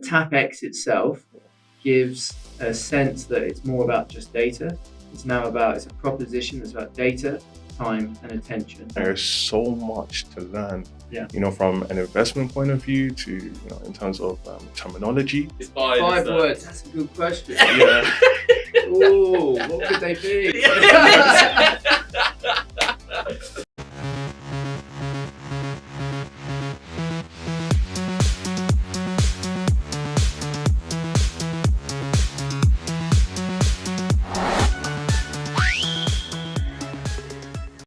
Tapx itself gives a sense that it's more about just data. It's a proposition that's about data, time, and attention. There's so much to learn, Yeah. From an investment point of view to, in terms of terminology. It's five words, that's a good question. Yeah. Ooh, what could they be?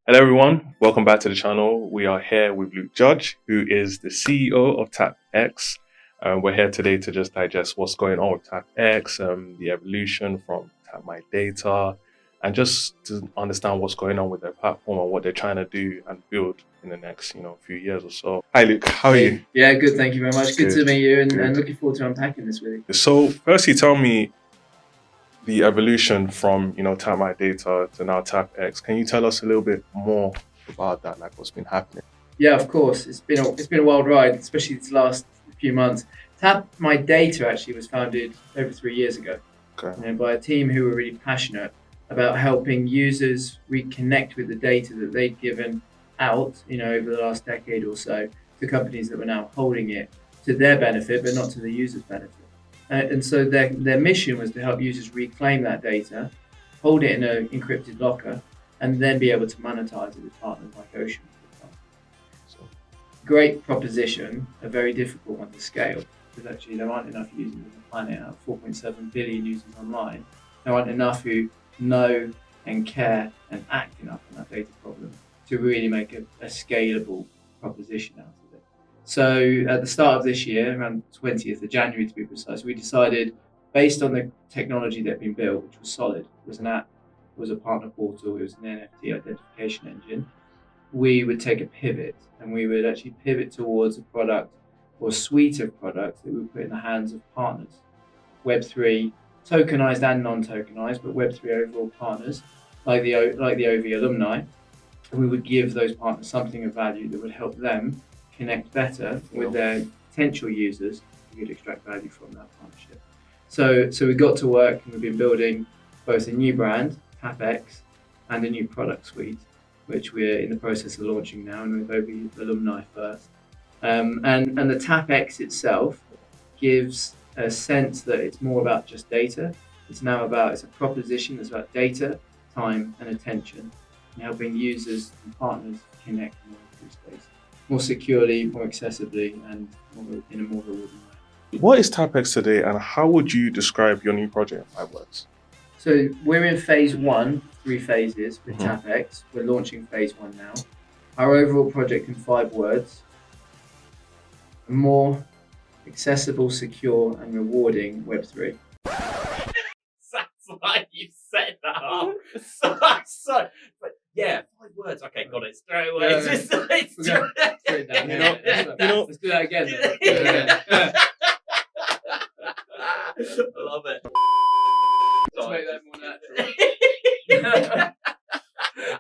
Hello everyone, welcome back to the channel. We are here with Luke Judge, who is the CEO of Tapx. We're here today to just digest what's going on with Tapx, the evolution from Tap My Data, and just to understand what's going on with their platform and what they're trying to do and build in the next, few years or so. Hi Luke, how are you? Yeah, good, thank you very much. Good to meet you and looking forward to unpacking this with you. So firstly, tell me the evolution from, Tap My Data to now Tapx. Can you tell us a little bit more about that, like what's been happening? Yeah, of course. It's been a wild ride, especially these last few months. Tap My Data actually was founded over 3 years ago, by a team who were really passionate about helping users reconnect with the data that they'd given out, over the last decade or so to companies that were now holding it to their benefit, but not to the user's benefit. And so their mission was to help users reclaim that data, hold it in an encrypted locker, and then be able to monetize it with partners like Ocean, for example. So, great proposition, a very difficult one to scale, because actually there aren't enough users on the planet. Out of 4.7 billion users online, there aren't enough who know and care and act enough on that data problem to really make a scalable proposition out of it. So at the start of this year, around 20th of January to be precise, we decided, based on the technology that had been built, which was solid, it was an app, it was a partner portal, it was an NFT identification engine, we would take a pivot and we would actually pivot towards a product or suite of products that we would put in the hands of partners. Web3, tokenized and non-tokenized, but Web3 overall partners, like the OV alumni, we would give those partners something of value that would help them connect better with their potential users who could extract value from that partnership. So we got to work and we've been building both a new brand, Tapx, and a new product suite, which we're in the process of launching now, and with OV alumni first. And the Tapx itself gives a sense that it's more about just data. It's a proposition that's about data, time, and attention, and helping users and partners connect more through space, more securely, more accessibly, and in a more rewarding way. What is Tapx today, and how would you describe your new project in 5 words? So we're in phase 1, 3 phases with Tapx. We're launching phase 1 now. Our overall project in 5 words: a more accessible, secure, and rewarding Web3. That's why you said that. But yeah, 5 words. Okay, got it straight away. Let's do that again. I love it. Let's make that more natural.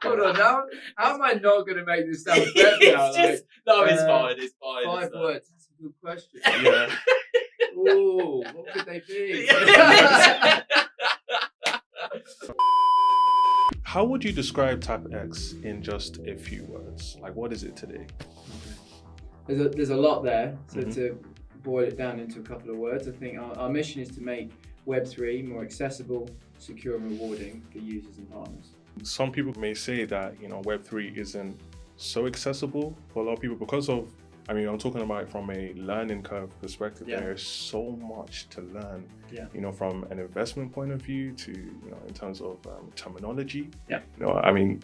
Hold on, now how am I not going to make this sound perfect now? It's fine. It's fine. 5 words. That's a good question. Yeah. Ooh, what could they be? How would you describe Tapx in just a few words? Like, what is it today? There's a lot there. So to boil it down into a couple of words, I think our mission is to make Web3 more accessible, secure, and rewarding for users and partners. Some people may say that, Web3 isn't so accessible for a lot of people because of, I'm talking about it from a learning curve perspective. Yeah. There's so much to learn, Yeah. From an investment point of view to, in terms of terminology. Yeah.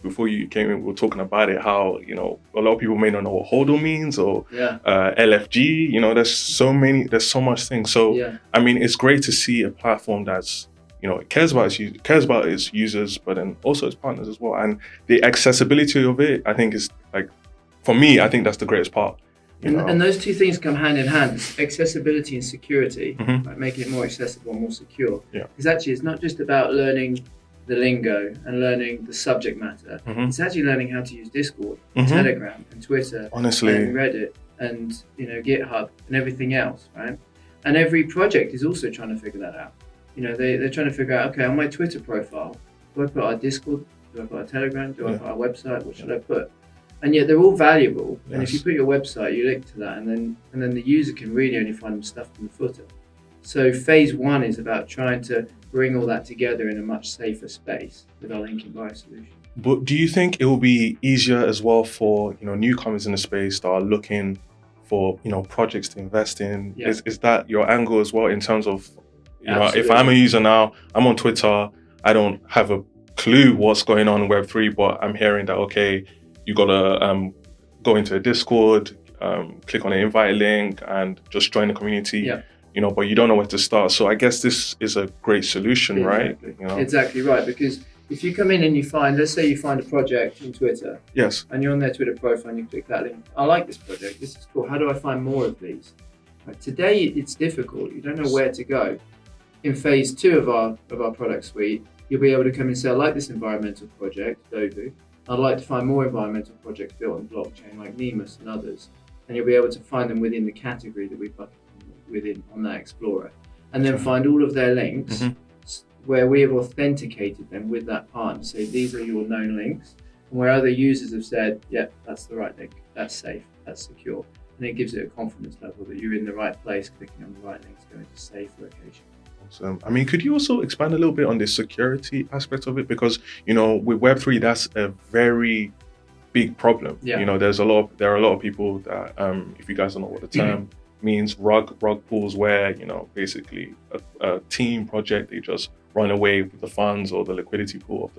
Before you came in, we were talking about it, how, a lot of people may not know what HODL means or LFG, there's so much things. So, it's great to see a platform that's, it cares about its users, but then also its partners as well. And the accessibility of it, I think is for me, I think that's the greatest part. And those two things come hand in hand: accessibility and security, like making it more accessible and more secure. Because actually, it's not just about learning the lingo and learning the subject matter. It's actually learning how to use Discord, Telegram, and Twitter, honestly, and Reddit, and GitHub, and everything else, right? And every project is also trying to figure that out. They're trying to figure out, okay, on my Twitter profile, do I put our Discord? Do I put our Telegram? Do I put our website? What should I put? And yet they're all valuable. Yes. And if you put your website, you link to that, and then the user can really only find them stuff in the footer. So phase 1 is about trying to bring all that together in a much safer space with our link in bio solution. But do you think it will be easier as well for newcomers in the space that are looking for projects to invest in? Yeah. Is that your angle as well in terms of if I'm a user now, I'm on Twitter, I don't have a clue what's going on in Web3, but I'm hearing that you gotta go into a Discord, click on the invite link, and just join the community. Yeah. But you don't know where to start. So I guess this is a great solution, exactly. Right? Exactly right. Because if you come in and let's say you find a project on Twitter. Yes. And you're on their Twitter profile and you click that link. I like this project. This is cool. How do I find more of these? Right. Today it's difficult. You don't know where to go. In phase 2 of our product suite, you'll be able to come and say, I like this environmental project, Dovu. I'd like to find more environmental projects built on blockchain like Nemus and others. And you'll be able to find them within the category that we've bucketed within on that Explorer. And then find all of their links where we have authenticated them with that partner. So these are your known links. And where other users have said, yeah, that's the right link, that's safe, that's secure. And it gives it a confidence level that you're in the right place, clicking on the right link to go into safe location. Awesome. I mean, could you also expand a little bit on the security aspect of it? Because, with Web3, that's a very big problem. Yeah. There are a lot of people that, if you guys don't know what the term means, rug pulls, where, basically a team project, they just run away with the funds or the liquidity pool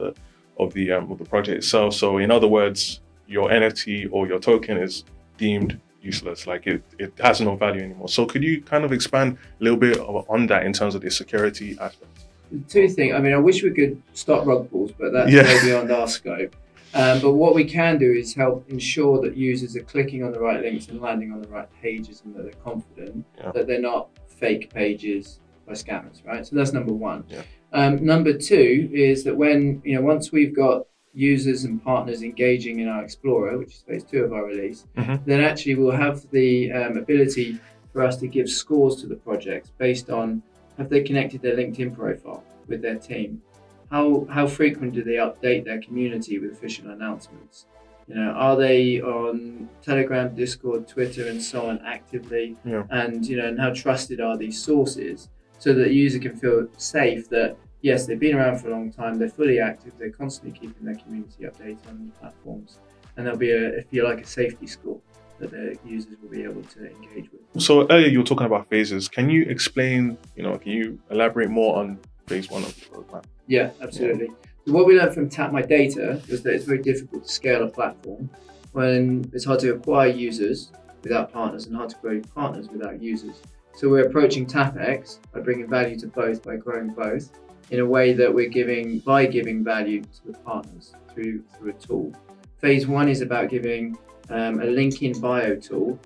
of the project itself. So in other words, your NFT or your token is deemed useless, like it has no value anymore. So could you kind of expand a little bit on that in terms of the security aspect? 2 things. I mean, I wish we could stop rug pulls, but that's way beyond our scope. But what we can do is help ensure that users are clicking on the right links and landing on the right pages, and that they're confident that they're not fake pages by scammers, right? So that's number 1. Yeah. Number 2 is that when, once we've got users and partners engaging in our Explorer, which is phase 2 of our release, then actually we'll have the ability for us to give scores to the projects based on, have they connected their LinkedIn profile with their team? How frequent do they update their community with official announcements? Are they on Telegram, Discord, Twitter, and so on actively? Yeah. And and how trusted are these sources, so that the user can feel safe that yes, they've been around for a long time, they're fully active, they're constantly keeping their community updated on the platforms, and there'll be a safety score that the users will be able to engage with. So earlier you were talking about phases. Can you explain, can you elaborate more on phase 1 of the program? Yeah, absolutely. So what we learned from Tap My Data was that it's very difficult to scale a platform when it's hard to acquire users without partners and hard to grow partners without users. So we're approaching Tapx by bringing value to both, by growing both, in a way that we're giving value to the partners through a tool. Phase 1 is about giving a link in bio tool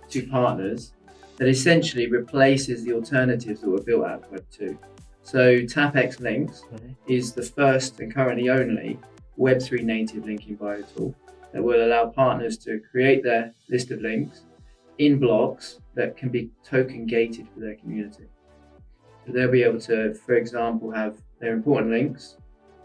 to partners that essentially replaces the alternatives that were built out of Web 2. So Tapx Links is the first and currently only Web3 native link in bio tool that will allow partners to create their list of links in blocks that can be token gated for their community. So they'll be able to, for example, have their important links,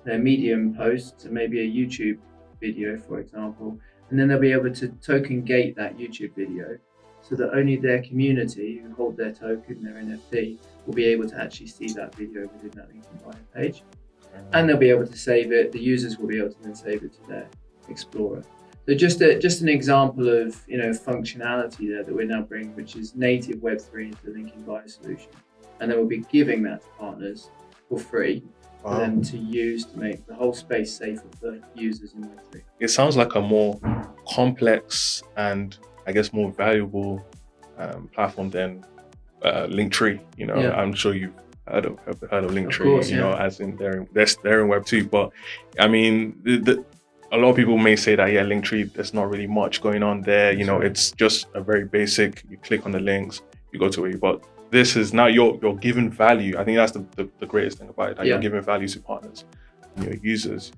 their Medium posts, and maybe a YouTube video, for example, and then they'll be able to token gate that YouTube video so that only their community who hold their token, their NFT, will be able to actually see that video within that link in bio page. And they'll be able to save it, the users will be able to then save it to their Explorer. So just an example of functionality there that we're now bringing, which is native Web3 into the link in bio solution. And then we'll be giving that to partners for free for them to use to make the whole space safer for users in Web3. It sounds like a more complex and I guess more valuable platform than Linktree. I'm sure you've heard of Linktree. Course, as in they're in Web 2. But I mean, a lot of people may say that Linktree, there's not really much going on there. It's just a very basic. You click on the links, you go to it. But this is now you're giving value. I think that's the greatest thing about it. That you're giving value to partners, and your users.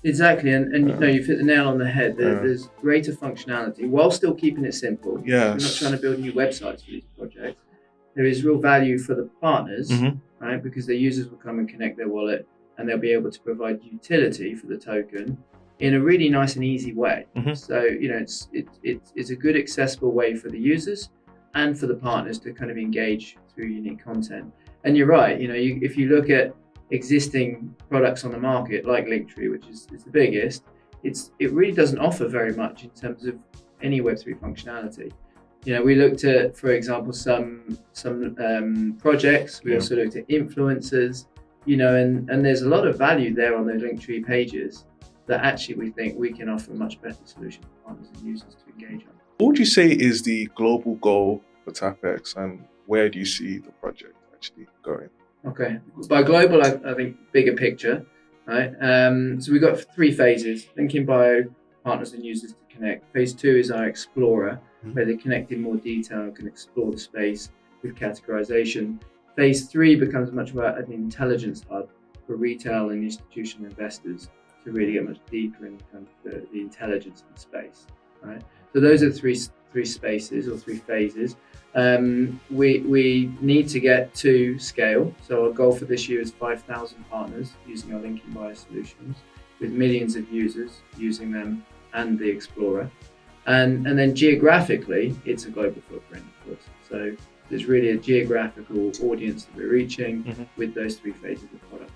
Exactly, and you've hit the nail on the head. There's greater functionality while still keeping it simple. Yeah, we're not trying to build new websites for these projects. there is real value for the partners, right? Because their users will come and connect their wallet, and they'll be able to provide utility for the token in a really nice and easy way. So, you know, it's a good accessible way for the users and for the partners to kind of engage through unique content. And you're right, you know, if you look at existing products on the market like Linktree, which is the biggest, it really doesn't offer very much in terms of any Web3 functionality. You know, we looked at, for example, some projects. We also looked at influencers. You know, and there's a lot of value there on those Linktree pages that actually we think we can offer a much better solution for partners and users to engage on. What would you say is the global goal for Tapx, and where do you see the project actually going? Okay, by global, I think bigger picture, right? So we've got 3 phases: link in bio, partners and users to connect. Phase 2 is our explorer, where they connect in more detail and can explore the space with categorization. Phase 3 becomes much more an intelligence hub for retail and institutional investors to really get much deeper in kind of the intelligence of the space, right? So those are three spaces or 3 phases. We need to get to scale. So our goal for this year is 5,000 partners using our linking bio solutions, with millions of users using them and the explorer. And then geographically, it's a global footprint, of course. So there's really a geographical audience that we're reaching with those 3 phases of product.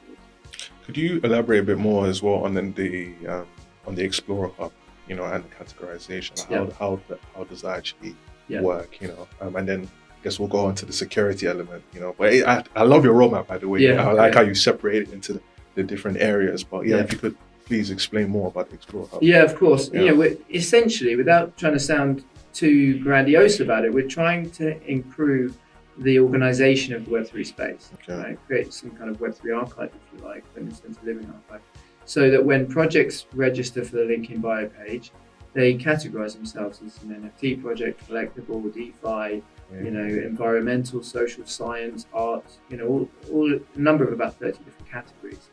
Could you elaborate a bit more as well on the Explorer Hub, you know, and the categorization? How does that actually work, you know? And then I guess we'll go on to the security element, you know. But I love your roadmap, by the way. I like how you separate it into the different areas. But if you could please explain more about the Explorer Hub. Yeah, of course. You know, we're essentially, without trying to sound too grandiose about it, we're trying to improve the organization of the Web3 space, right? Create some kind of Web3 archive, if you like, an instance living archive, so that when projects register for the link in bio page, they categorize themselves as an NFT project, collectible, DeFi, you know, environmental, social science, art, you know, all a number of about 30 different categories.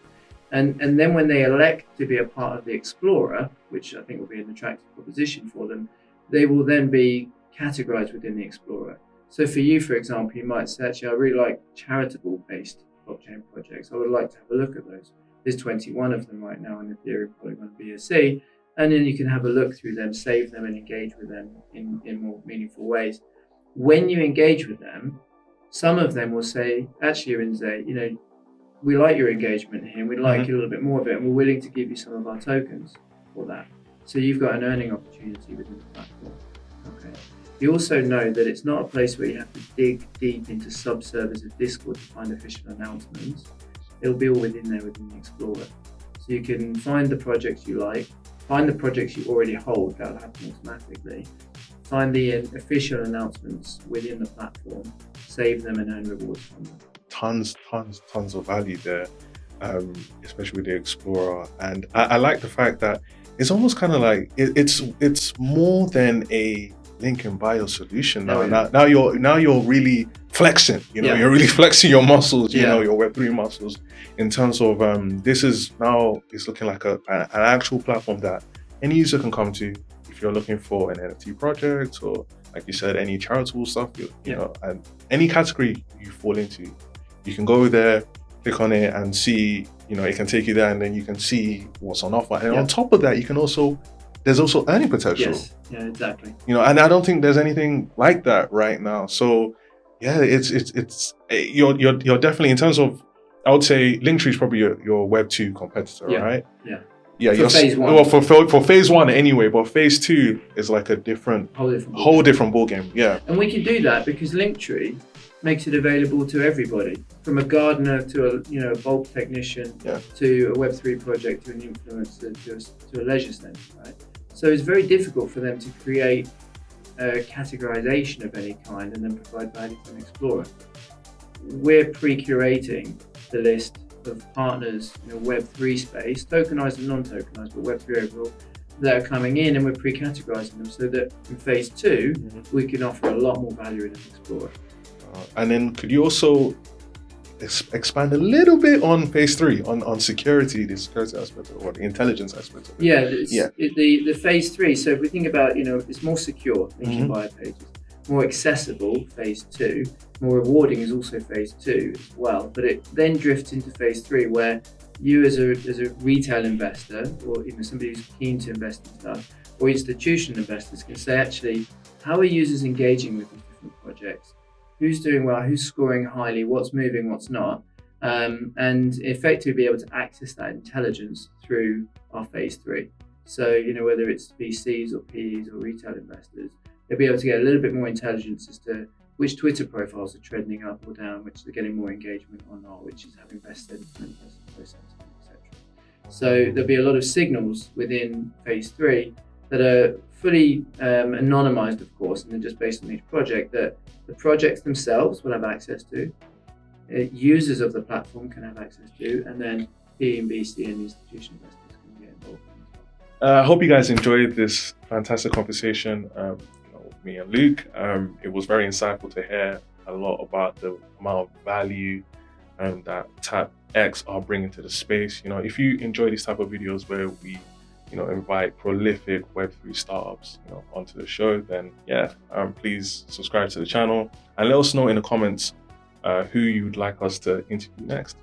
And then when they elect to be a part of the Explorer, which I think will be an attractive proposition for them, they will then be categorized within the Explorer. So for you, for example, you might say, actually, I really like charitable-based blockchain projects. I would like to have a look at those. There's 21 of them right now in Ethereum, Polygon, BSC, and then you can have a look through them, save them, and engage with them in more meaningful ways. When you engage with them, some of them will say, actually, Arinze, you know, we like your engagement here, and we'd like a little bit more of it, and we're willing to give you some of our tokens for that. So you've got an earning opportunity within the platform. Okay. You also know that it's not a place where you have to dig deep into sub-servers of Discord to find official announcements. It'll be all within there within the Explorer. So you can find the projects you like, find the projects you already hold, that'll happen automatically, find the official announcements within the platform, save them and earn rewards from them. Tons of value there, especially with the Explorer. And I like the fact that it's almost kind of like it's more than a link in bio solution now. Now you're really flexing, you know, you're really flexing your muscles, you know, your Web3 muscles, in terms of this is now, it's looking like an actual platform that any user can come to if you're looking for an NFT project, or like you said, any charitable stuff, you know, and any category you fall into, you can go there, click on it and see, you know, it can take you there, and then you can see what's on offer. And on top of that, there's also earning potential. Yes, yeah, exactly. You know, and I don't think there's anything like that right now. So yeah, you're definitely, in terms of, I would say Linktree is probably your Web2 competitor, right? Yeah, for phase 1. Well, for phase 1 anyway, but phase 2 is like a whole different ballgame. Yeah. And we can do that because Linktree makes it available to everybody, from a gardener to a bulk technician, to a Web3 project, to an influencer, to a leisure centre, right? So it's very difficult for them to create a categorization of any kind and then provide value to an explorer. We're pre-curating the list of partners in the Web3 space, tokenized and non-tokenized, but Web3 overall, that are coming in, and we're pre-categorizing them so that in phase 2, we can offer a lot more value in an explorer. And then could you also expand a little bit on phase 3, on security, the security aspect, or the intelligence aspect of it? The phase 3, so if we think about, it's more secure, thinking bio pages. more accessible, phase 2, more rewarding is also phase 2 as well. But it then drifts into phase 3, where you as a retail investor, or somebody who's keen to invest in stuff, or institutional investors can say, actually, how are users engaging with these different projects? Who's doing well? Who's scoring highly? What's moving? What's not? And effectively be able to access that intelligence through our phase 3. So, whether it's VCs or PEs or retail investors, they'll be able to get a little bit more intelligence as to which Twitter profiles are trending up or down, which are getting more engagement or not, which is having best sentiment versus low sentiment, etc. So there'll be a lot of signals within phase 3 that are fully anonymized, of course, and they're just based on each project, that the projects themselves will have access to, users of the platform can have access to, and then PE and VC and institutional investors can get involved in as well. I hope you guys enjoyed this fantastic conversation with me and Luke. It was very insightful to hear a lot about the amount of value that Tapx are bringing to the space. If you enjoy these type of videos where we invite prolific Web3 startups onto the show, then please subscribe to the channel and let us know in the comments who you'd like us to interview next.